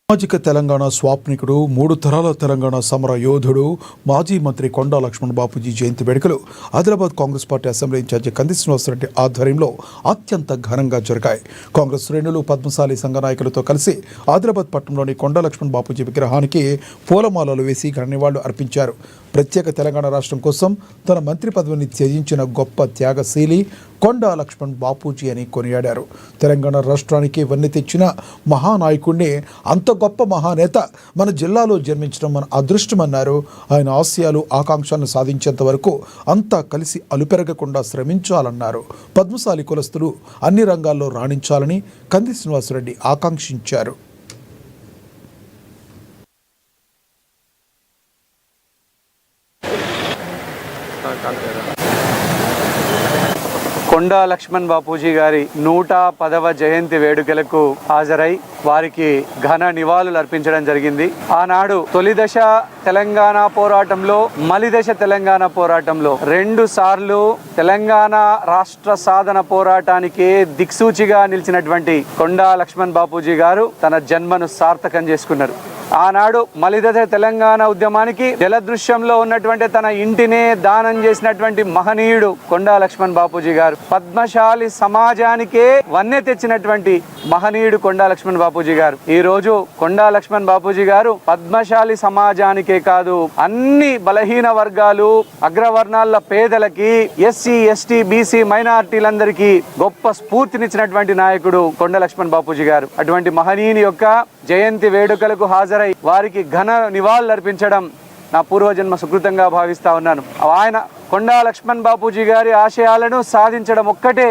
సామాజిక తెలంగాణ స్వాప్నికుడు, మూడు తరాల తెలంగాణ సమర యోధుడు, మాజీ మంత్రి కొండా లక్ష్మణ్ బాపూజీ జయంతి వేడుకలు Adilabad Congress party assembly in charge Kandi Srinivasa Reddy ఆధ్వర్యంలో అత్యంత ఘనంగా జరిగాయి. కాంగ్రెస్ శ్రేణులు పద్మశాలి సంఘ నాయకులతో కలిసి ఆదిలాబాద్ పట్టణంలోని కొండా లక్ష్మణ్ బాపూజీ విగ్రహానికి పూలమాలలు వేసి ఘన నివాళులు అర్పించారు. ప్రత్యేక తెలంగాణ రాష్ట్రం కోసం తన మంత్రి పదవిని త్యజించిన గొప్ప త్యాగశీలి కొండా లక్ష్మణ్ బాపూజీ అని కొనియాడారు. తెలంగాణ రాష్ట్రానికి వన్నె తెచ్చిన మహానాయకుడిని, అంత గొప్ప మహానేత మన జిల్లాలో జన్మించడం మన అదృష్టమన్నారు. ఆయన ఆశయాలు ఆకాంక్షలను సాధించేంత వరకు అంతా కలిసి అలుపెరగకుండా శ్రమించాలన్నారు. పద్మశాలి కులస్తులు అన్ని రంగాల్లో రాణించాలని కంది శ్రీనివాసరెడ్డి ఆకాంక్షించారు. కొండా లక్ష్మణ్ బాపూజీ గారి 110వ జయంతి వేడుకలకు హాజరై వారికి ఘన నివాళులు అర్పించడం జరిగింది. ఆనాడు తొలి దశ తెలంగాణ పోరాటంలో, మలి దశ తెలంగాణ పోరాటంలో 2 సార్లు తెలంగాణ రాష్ట్ర సాధన పోరాటానికి దిక్సూచిగా నిలిచినటువంటి కొండా లక్ష్మణ్ బాపూజీ గారు తన జన్మను సార్థకం చేసుకున్నారు. ఆనాడు మలిదశ తెలంగాణ ఉద్యమానికి జలదృశ్యంలో ఉన్నటువంటి తన ఇంటినే దానం చేసినటువంటి మహనీయుడు కొండా లక్ష్మణ్ బాపూజీ గారు. పద్మశాలి సమాజానికే వన్నె తెచ్చినటువంటి మహనీయుడు కొండా లక్ష్మణ్ బాపూజీ గారు. ఈ రోజు కొండా లక్ష్మణ్ బాపూజీ గారు పద్మశాలి సమాజానికే కాదు, అన్ని బలహీన వర్గాలు, అగ్రవర్ణాల పేదలకి, ఎస్సీ ఎస్టీ బీసీ మైనారిటీలందరికీ గొప్ప స్ఫూర్తినిచ్చినటువంటి నాయకుడు కొండా లక్ష్మణ్ బాపూజీ గారు. అటువంటి మహనీయుని యొక్క జయంతి వేడుకలకు హాజరై వారికి ఘన నివాళులు అర్పించడం నా పూర్వజన్మ సుకృతంగా భావిస్తా ఉన్నాను. ఆయన కొండా లక్ష్మణ్ బాపూజీ గారి ఆశయాలను సాధించడం ఒక్కటే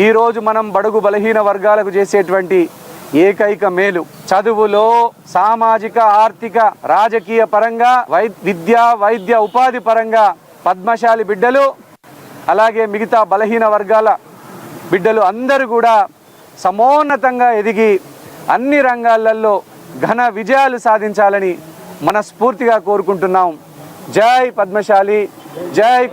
ఈరోజు మనం బడుగు బలహీన వర్గాలకు చేసేటువంటి ఏకైక మేలు. చదువులో, సామాజిక, ఆర్థిక, రాజకీయ పరంగా, విద్యా వైద్య ఉపాధి పరంగా పద్మశాలి బిడ్డలు, అలాగే మిగతా బలహీన వర్గాల బిడ్డలు అందరూ కూడా సమోన్నతంగా ఎదిగి అన్ని రంగాలలో ఘన విజయాలు సాధించాలని మనస్ఫూర్తిగా కోరుకుంటున్నాం. జై పద్మశాలి, జై